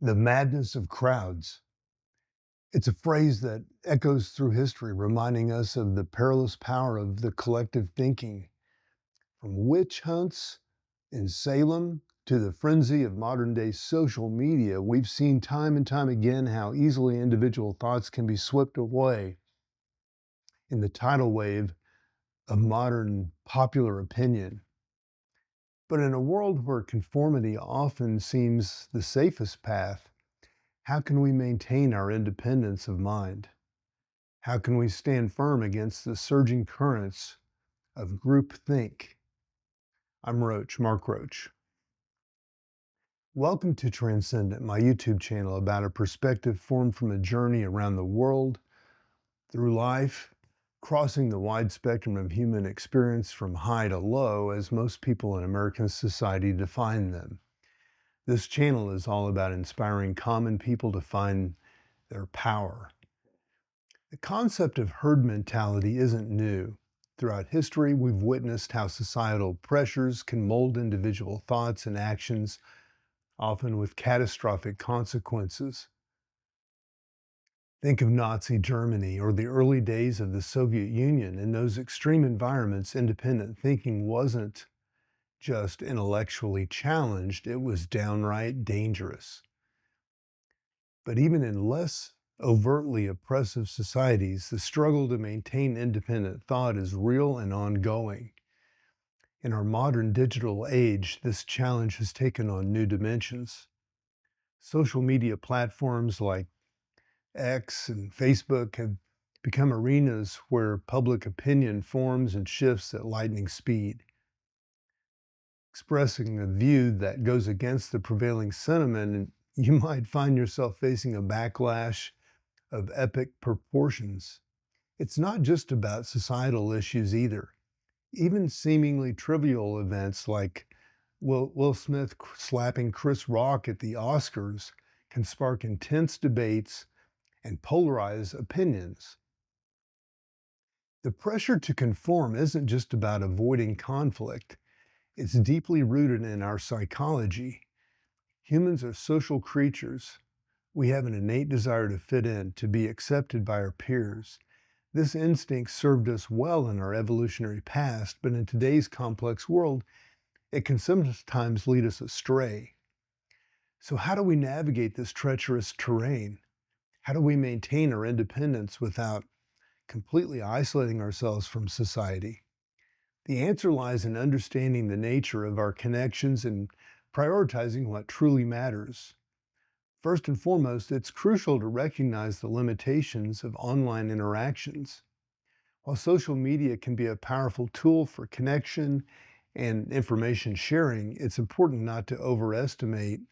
The madness of crowds. It's a phrase that echoes through history, reminding us of the perilous power of the collective thinking. From witch hunts in Salem to the frenzy of modern day social media, we've seen time and time again how easily individual thoughts can be swept away in the tidal wave of modern popular opinion. But in a world where conformity often seems the safest path, how can we maintain our independence of mind? How can we stand firm against the surging currents of groupthink? I'm Roach, Mark Roach. Welcome to Transcendent, my YouTube channel about a perspective formed from a journey around the world, through life, crossing the wide spectrum of human experience from high to low as most people in American society define them. This channel is all about inspiring common people to find their power. The concept of herd mentality isn't new. Throughout history, we've witnessed how societal pressures can mold individual thoughts and actions, often with catastrophic consequences. Think of Nazi Germany or the early days of the Soviet Union. In those extreme environments, independent thinking wasn't just intellectually challenged, it was downright dangerous. But even in less overtly oppressive societies, the struggle to maintain independent thought is real and ongoing. In our modern digital age, this challenge has taken on new dimensions. Social media platforms like X and Facebook have become arenas where public opinion forms and shifts at lightning speed. Expressing a view that goes against the prevailing sentiment, and you might find yourself facing a backlash of epic proportions. It's not just about societal issues either. Even seemingly trivial events like Will Smith slapping Chris Rock at the Oscars can spark intense debates and polarize opinions. The pressure to conform isn't just about avoiding conflict. It's deeply rooted in our psychology. Humans are social creatures. We have an innate desire to fit in, to be accepted by our peers. This instinct served us well in our evolutionary past, but in today's complex world, it can sometimes lead us astray. So how do we navigate this treacherous terrain? How do we maintain our independence without completely isolating ourselves from society? The answer lies in understanding the nature of our connections and prioritizing what truly matters. First and foremost, it's crucial to recognize the limitations of online interactions. While social media can be a powerful tool for connection and information sharing, it's important not to overestimate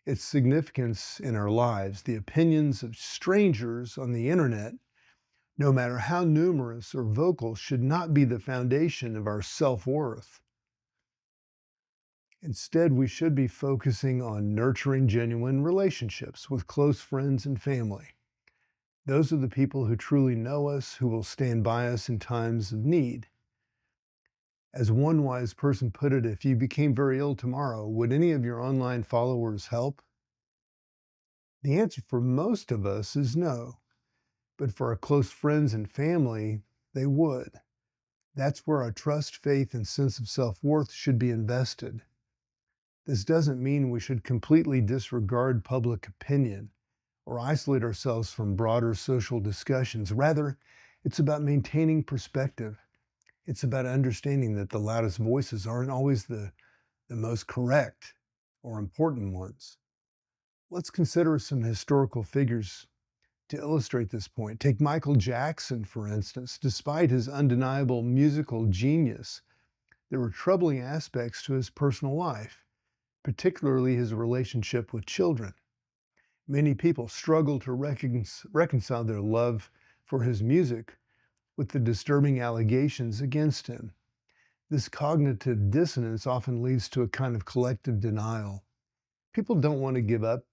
its significance in our lives. The opinions of strangers on the internet, no matter how numerous or vocal, should not be the foundation of our self-worth. Instead, we should be focusing on nurturing genuine relationships with close friends and family. Those are the people who truly know us, who will stand by us in times of need. As one wise person put it, if you became very ill tomorrow, would any of your online followers help? The answer for most of us is no, but for our close friends and family, they would. That's where our trust, faith, and sense of self-worth should be invested. This doesn't mean we should completely disregard public opinion or isolate ourselves from broader social discussions. Rather, it's about maintaining perspective. It's about understanding that the loudest voices aren't always the most correct or important ones. Let's consider some historical figures to illustrate this point. Take Michael Jackson, for instance. Despite his undeniable musical genius, there were troubling aspects to his personal life, particularly his relationship with children. Many people struggle to reconcile their love for his music with the disturbing allegations against him. This cognitive dissonance often leads to a kind of collective denial. People don't want to give up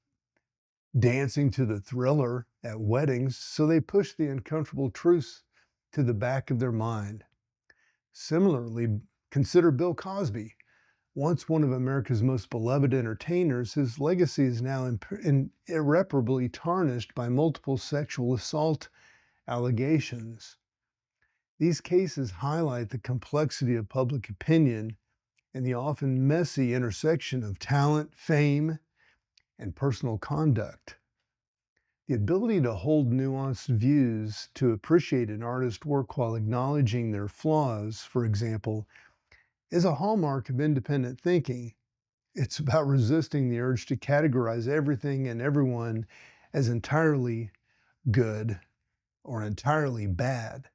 dancing to the Thriller at weddings, so they push the uncomfortable truths to the back of their mind. Similarly, consider Bill Cosby. Once one of America's most beloved entertainers, his legacy is now irreparably tarnished by multiple sexual assault allegations. These cases highlight the complexity of public opinion and the often messy intersection of talent, fame, and personal conduct. The ability to hold nuanced views, to appreciate an artist's work while acknowledging their flaws, for example, is a hallmark of independent thinking. It's about resisting the urge to categorize everything and everyone as entirely good or entirely bad.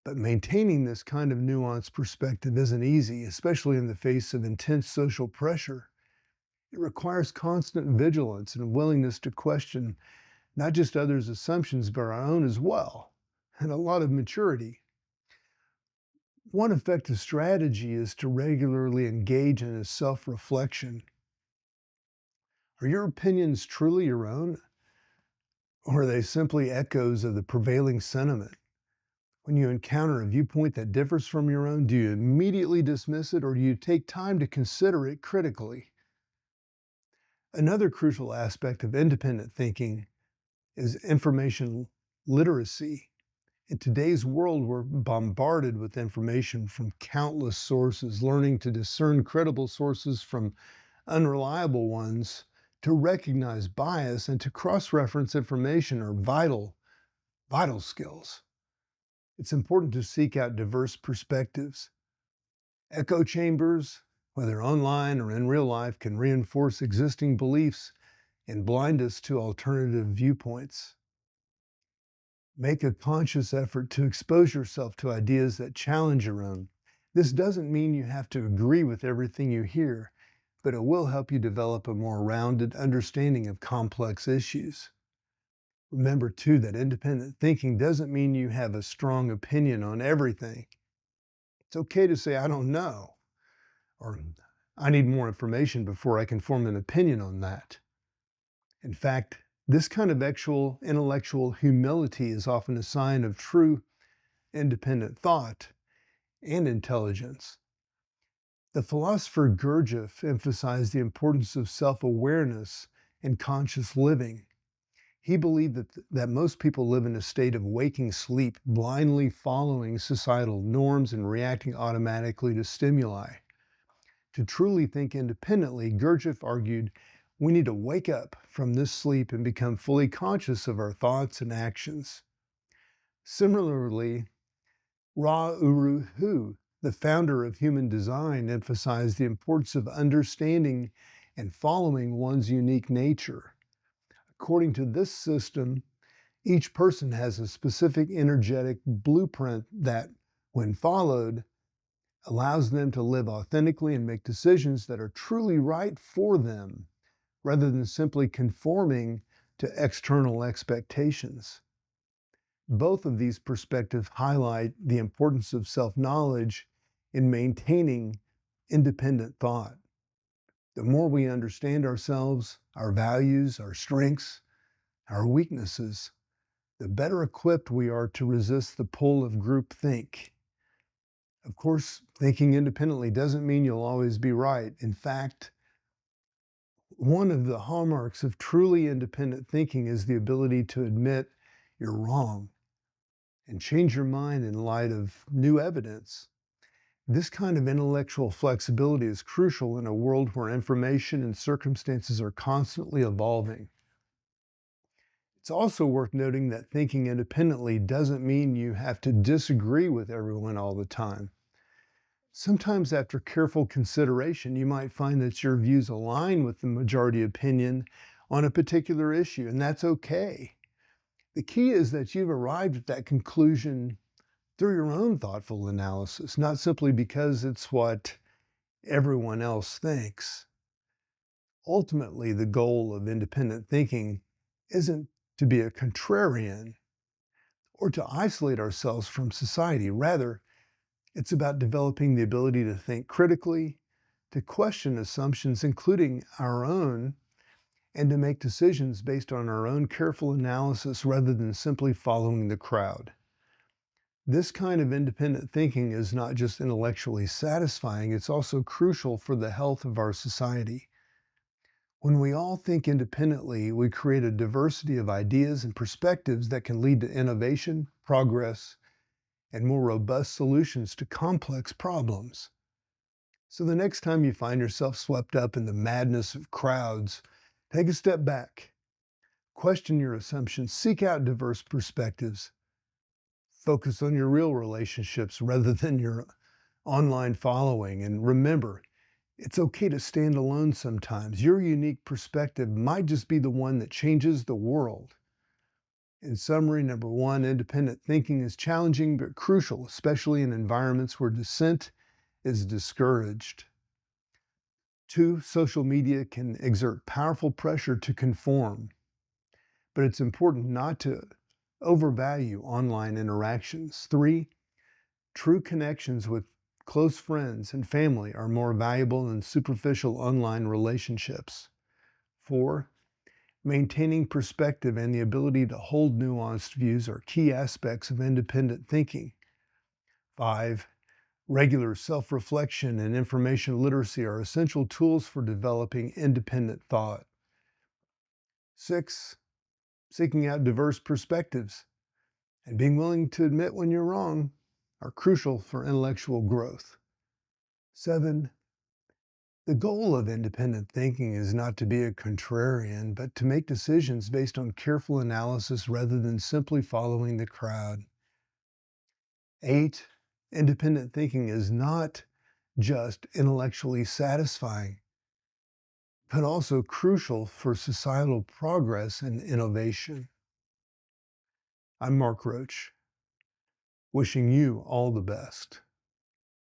But maintaining this kind of nuanced perspective isn't easy, especially in the face of intense social pressure. It requires constant vigilance and a willingness to question not just others' assumptions, but our own as well, and a lot of maturity. One effective strategy is to regularly engage in a self-reflection. Are your opinions truly your own, or are they simply echoes of the prevailing sentiment? When you encounter a viewpoint that differs from your own, do you immediately dismiss it, or do you take time to consider it critically? Another crucial aspect of independent thinking is information literacy. In today's world, we're bombarded with information from countless sources. Learning to discern credible sources from unreliable ones, to recognize bias, and to cross-reference information are vital skills. It's important to seek out diverse perspectives. Echo chambers, whether online or in real life, can reinforce existing beliefs and blind us to alternative viewpoints. Make a conscious effort to expose yourself to ideas that challenge your own. This doesn't mean you have to agree with everything you hear, but it will help you develop a more rounded understanding of complex issues. Remember, too, that independent thinking doesn't mean you have a strong opinion on everything. It's okay to say, I don't know, or I need more information before I can form an opinion on that. In fact, this kind of actual intellectual humility is often a sign of true independent thought and intelligence. The philosopher Gurdjieff emphasized the importance of self-awareness and conscious living. He believed that most people live in a state of waking sleep, blindly following societal norms and reacting automatically to stimuli. To truly think independently, Gurdjieff argued, we need to wake up from this sleep and become fully conscious of our thoughts and actions. Similarly, Ra Uru Hu, the founder of human design, emphasized the importance of understanding and following one's unique nature. According to this system, each person has a specific energetic blueprint that, when followed, allows them to live authentically and make decisions that are truly right for them, rather than simply conforming to external expectations. Both of these perspectives highlight the importance of self-knowledge in maintaining independent thought. The more we understand ourselves, our values, our strengths, our weaknesses, the better equipped we are to resist the pull of groupthink. Of course, thinking independently doesn't mean you'll always be right. In fact, one of the hallmarks of truly independent thinking is the ability to admit you're wrong and change your mind in light of new evidence. This kind of intellectual flexibility is crucial in a world where information and circumstances are constantly evolving. It's also worth noting that thinking independently doesn't mean you have to disagree with everyone all the time. Sometimes, after careful consideration, you might find that your views align with the majority opinion on a particular issue, and that's okay. The key is that you've arrived at that conclusion through your own thoughtful analysis, not simply because it's what everyone else thinks. Ultimately, the goal of independent thinking isn't to be a contrarian or to isolate ourselves from society. Rather, it's about developing the ability to think critically, to question assumptions, including our own, and to make decisions based on our own careful analysis rather than simply following the crowd. This kind of independent thinking is not just intellectually satisfying, it's also crucial for the health of our society. When we all think independently, we create a diversity of ideas and perspectives that can lead to innovation, progress, and more robust solutions to complex problems. So the next time you find yourself swept up in the madness of crowds, take a step back, question your assumptions, seek out diverse perspectives, focus on your real relationships rather than your online following, and remember, it's okay to stand alone sometimes. Your unique perspective might just be the one that changes the world. In summary, number one, independent thinking is challenging but crucial, especially in environments where dissent is discouraged. Two, social media can exert powerful pressure to conform, but it's important not to overvalue online interactions. Three, true connections with close friends and family are more valuable than superficial online relationships. Four, maintaining perspective and the ability to hold nuanced views are key aspects of independent thinking. Five, regular self-reflection and information literacy are essential tools for developing independent thought. Six, seeking out diverse perspectives and being willing to admit when you're wrong are crucial for intellectual growth. Seven, the goal of independent thinking is not to be a contrarian, but to make decisions based on careful analysis rather than simply following the crowd. Eight, independent thinking is not just intellectually satisfying, but also crucial for societal progress and innovation. I'm Mark Roach, wishing you all the best.